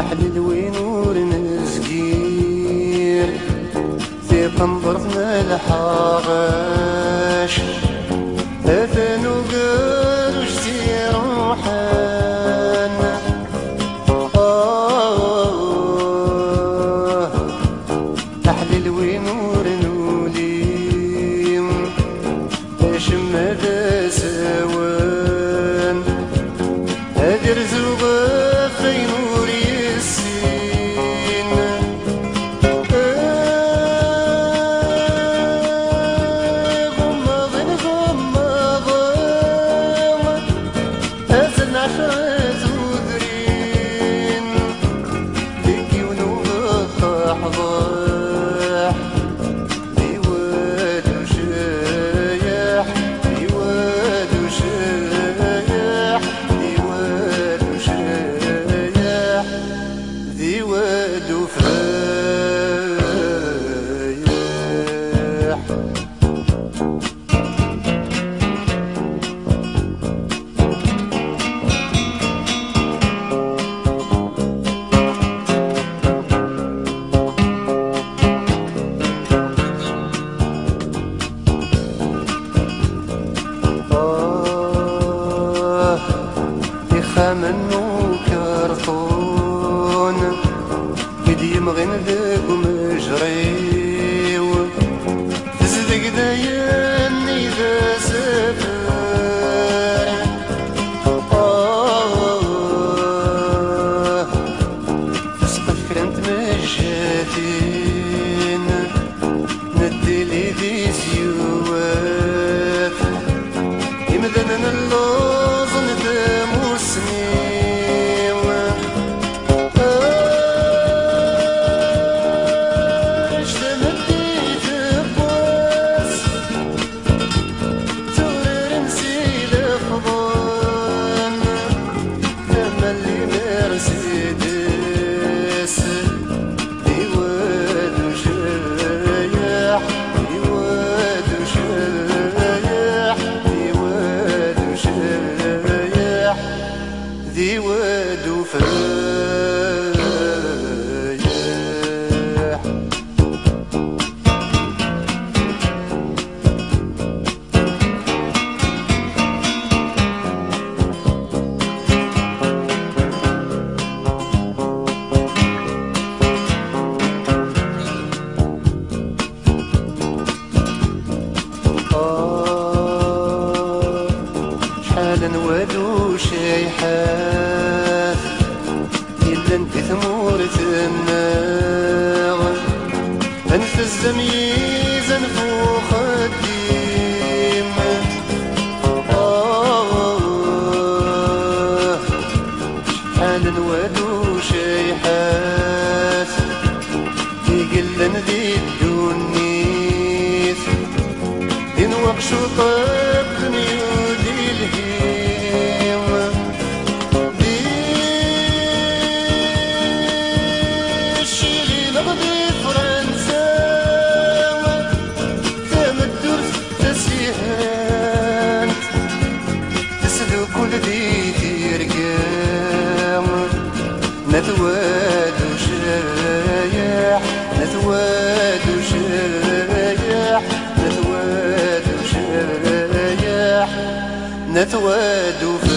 أحلل وين ورن صغير في قنبرتنا الحاغش أثنو قروش في روحان أحلل وين ورن وليم أشم ذا سوان أدر زوغ في نور يسين غمض غمض أزن عشرة زودرين لكي ونوغ الضحضاح ديواد وشايح ديواد وشايح ديواد وشايح ديواد وفايح يخامن وكرتون قديم غين ذاك ومجريو تزدق داين إذا سافر تسقف كرنت مجاتين التلفزيوات يمدن اللوز ندم وسنين اشتمديت بواس تورر نسيل فضان لما اللي مرسيدس ديواد وشايح ديواد وشايح ديواد وشايح ديواد وفايح شحال نواد وشايحات إلا انت ثمورة الناغ أنفس زميز أنفوخ الديم شحال نواد وشايحات يقلن ذي الدنيث دين وقشو طاب ميودي الهيم ديشيلي نغضي فرنسا تمدر تسيهان تسدو كل ذي تيرقام نثواد وشايح نثواد وشايح نثواد وشايح نثواد وفايح